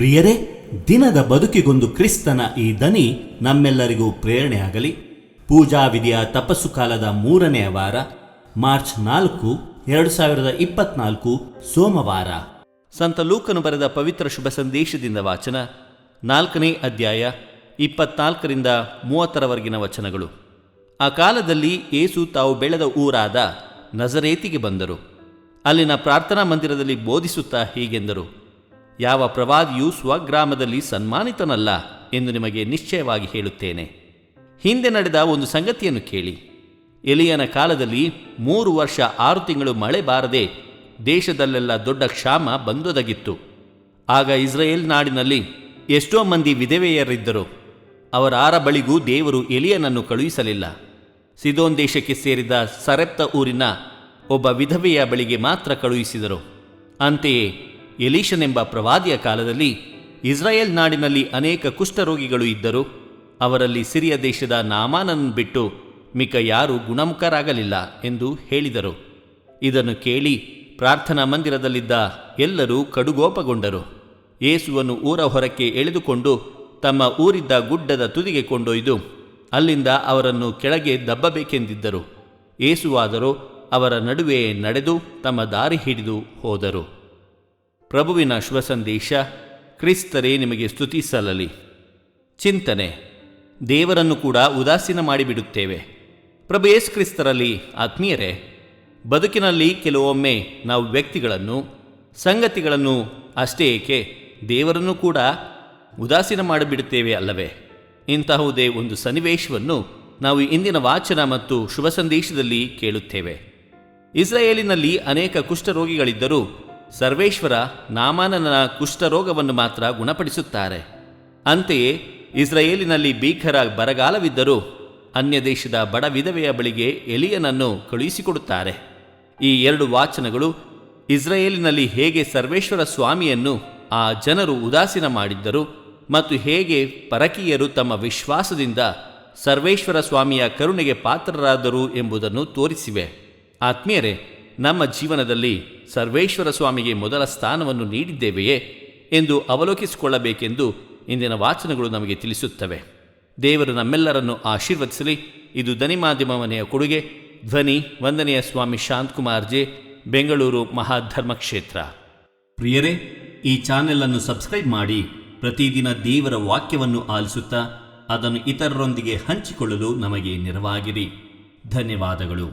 ಪ್ರಿಯರೇ, ದಿನದ ಬದುಕಿಗೊಂದು ಕ್ರಿಸ್ತನ ಈ ದನಿ ನಮ್ಮೆಲ್ಲರಿಗೂ ಪ್ರೇರಣೆಯಾಗಲಿ. ಪೂಜಾ ವಿಧಿಯ ತಪಸ್ಸು ಕಾಲದ 3ನೇ ವಾರ, ಮಾರ್ಚ್ 4, 2024 ಸೋಮವಾರ. ಸಂತ ಲೂಕನು ಬರೆದ ಪವಿತ್ರ ಶುಭ ಸಂದೇಶದಿಂದ ವಾಚನ. 4ನೇ ಅಧ್ಯಾಯ 24ರಿಂದ 30ರವರೆಗಿನ ವಚನಗಳು. ಆ ಕಾಲದಲ್ಲಿ ಯೇಸು ತಾವು ಬೆಳೆದ ಊರಾದ ನಜರೇತಿಗೆ ಬಂದರು. ಅಲ್ಲಿನ ಪ್ರಾರ್ಥನಾ ಮಂದಿರದಲ್ಲಿ ಬೋಧಿಸುತ್ತಾ ಹೀಗೆಂದರು: ಯಾವ ಪ್ರವಾದಿಯೂ ಸ್ವಗ್ರಾಮದಲ್ಲಿ ಸನ್ಮಾನಿತನಲ್ಲ ಎಂದು ನಿಮಗೆ ನಿಶ್ಚಯವಾಗಿ ಹೇಳುತ್ತೇನೆ. ಹಿಂದೆ ನಡೆದ ಒಂದು ಸಂಗತಿಯನ್ನು ಕೇಳಿ. ಎಲಿಯನ ಕಾಲದಲ್ಲಿ 3 ವರ್ಷ 6 ತಿಂಗಳು ಮಳೆ ಬಾರದೆ ದೇಶದಲ್ಲೆಲ್ಲ ದೊಡ್ಡ ಕ್ಷಾಮ ಬಂದೊದಗಿತ್ತು. ಆಗ ಇಸ್ರಾಯೇಲ್ ನಾಡಿನಲ್ಲಿ ಎಷ್ಟೋ ಮಂದಿ ವಿಧವೆಯರಿದ್ದರು. ಅವರಾರ ಬಳಿಗೂ ದೇವರು ಎಲಿಯನನ್ನು ಕಳುಹಿಸಲಿಲ್ಲ. ಸಿದೋನ್ ದೇಶಕ್ಕೆ ಸೇರಿದ ಸರೆಪ್ತ ಊರಿನ ಒಬ್ಬ ವಿಧವೆಯ ಬಳಿಗೆ ಮಾತ್ರ ಕಳುಹಿಸಿದರು. ಅಂತೆಯೇ ಎಲೀಷನೆಂಬ ಪ್ರವಾದಿಯ ಕಾಲದಲ್ಲಿ ಇಸ್ರಾಯೇಲ್ ನಾಡಿನಲ್ಲಿ ಅನೇಕ ಕುಷ್ಠರೋಗಿಗಳು ಇದ್ದರು. ಅವರಲ್ಲಿ ಸಿರಿಯ ದೇಶದ ನಾಮಾನನ್ನು ಬಿಟ್ಟು ಮಿಕ್ಕ ಯಾರೂ ಗುಣಮುಖರಾಗಲಿಲ್ಲ ಎಂದು ಹೇಳಿದರು. ಇದನ್ನು ಕೇಳಿ ಪ್ರಾರ್ಥನಾ ಮಂದಿರದಲ್ಲಿದ್ದ ಎಲ್ಲರೂ ಕಡುಗೋಪಗೊಂಡರು. ಯೇಸುವನ್ನು ಊರ ಹೊರಕ್ಕೆ ಎಳೆದುಕೊಂಡು ತಮ್ಮ ಊರಿದ್ದ ಗುಡ್ಡದ ತುದಿಗೆ ಕೊಂಡೊಯ್ದು ಅಲ್ಲಿಂದ ಅವರನ್ನು ಕೆಳಗೆ ದಬ್ಬಬೇಕೆಂದಿದ್ದರು. ಯೇಸುವಾದರೂ ಅವರ ನಡುವೆ ನಡೆದು ತಮ್ಮ ದಾರಿ ಹಿಡಿದು ಹೋದರು. ಪ್ರಭುವಿನ ಶುಭ ಸಂದೇಶ. ಕ್ರಿಸ್ತರೇ ನಿಮಗೆ ಸ್ತುತಿ ಸಲ್ಲಲಿ. ಚಿಂತನೆ: ದೇವರನ್ನು ಕೂಡ ಉದಾಸೀನ ಮಾಡಿಬಿಡುತ್ತೇವೆ. ಪ್ರಭು ಯೇಸು ಕ್ರಿಸ್ತರಲ್ಲಿ ಆತ್ಮೀಯರೇ, ಬದುಕಿನಲ್ಲಿ ಕೆಲವೊಮ್ಮೆ ನಾವು ವ್ಯಕ್ತಿಗಳನ್ನು, ಸಂಗತಿಗಳನ್ನು ಅಷ್ಟೇ ಏಕೆ ದೇವರನ್ನು ಕೂಡ ಉದಾಸೀನ ಮಾಡಿಬಿಡುತ್ತೇವೆ ಅಲ್ಲವೇ? ಇಂತಹುದೇ ಒಂದು ಸನ್ನಿವೇಶವನ್ನು ನಾವು ಇಂದಿನ ವಾಚನ ಮತ್ತು ಶುಭ ಸಂದೇಶದಲ್ಲಿ ಕೇಳುತ್ತೇವೆ. ಇಸ್ರಾಯೇಲಿನಲ್ಲಿ ಅನೇಕ ಕುಷ್ಠರೋಗಿಗಳಿದ್ದರೂ ಸರ್ವೇಶ್ವರ ನಾಮಾನನ ಕುಷ್ಠರೋಗವನ್ನು ಮಾತ್ರ ಗುಣಪಡಿಸುತ್ತಾರೆ. ಅಂತೆಯೇ ಇಸ್ರಾಯೇಲಿನಲ್ಲಿ ಭೀಕರ ಬರಗಾಲವಿದ್ದರೂ ಅನ್ಯ ದೇಶದ ಬಡ ವಿಧವೆಯ ಬಳಿಗೆ ಎಲಿಯನನ್ನು ಕಳುಹಿಸಿಕೊಡುತ್ತಾರೆ. ಈ 2 ವಾಚನಗಳು ಇಸ್ರಾಯೇಲಿನಲ್ಲಿ ಹೇಗೆ ಸರ್ವೇಶ್ವರ ಸ್ವಾಮಿಯನ್ನು ಆ ಜನರು ಉದಾಸೀನ ಮಾಡಿದ್ದರು ಮತ್ತು ಹೇಗೆ ಪರಕೀಯರು ತಮ್ಮ ವಿಶ್ವಾಸದಿಂದ ಸರ್ವೇಶ್ವರ ಸ್ವಾಮಿಯ ಕರುಣೆಗೆ ಪಾತ್ರರಾದರು ಎಂಬುದನ್ನು ತೋರಿಸಿವೆ. ಆತ್ಮೀಯರೇ, ನಮ್ಮ ಜೀವನದಲ್ಲಿ ಸರ್ವೇಶ್ವರ ಸ್ವಾಮಿಗೆ ಮೊದಲ ಸ್ಥಾನವನ್ನು ನೀಡಿದ್ದೇವೆಯೇ ಎಂದು ಅವಲೋಕಿಸಿಕೊಳ್ಳಬೇಕೆಂದು ಇಂದಿನ ವಾಚನಗಳು ನಮಗೆ ತಿಳಿಸುತ್ತವೆ. ದೇವರು ನಮ್ಮೆಲ್ಲರನ್ನು ಆಶೀರ್ವದಿಸಲಿ. ಇದು ಧ್ವನಿ ಮಾಧ್ಯಮ ಮನೆಯ ಕೊಡುಗೆ. ಧ್ವನಿ ವಂದನೆಯ ಸ್ವಾಮಿ ಶಾಂತಕುಮಾರ್ ಜೆ, ಬೆಂಗಳೂರು ಮಹಾಧರ್ಮಕ್ಷೇತ್ರ. ಪ್ರಿಯರೇ, ಈ ಚಾನೆಲ್ ಅನ್ನು ಸಬ್ಸ್ಕ್ರೈಬ್ ಮಾಡಿ ಪ್ರತಿದಿನ ದೇವರ ವಾಕ್ಯವನ್ನು ಆಲಿಸುತ್ತಾ ಅದನ್ನು ಇತರರೊಂದಿಗೆ ಹಂಚಿಕೊಳ್ಳಲು ನಮಗೆ ನೆರವಾಗಿರಿ. ಧನ್ಯವಾದಗಳು.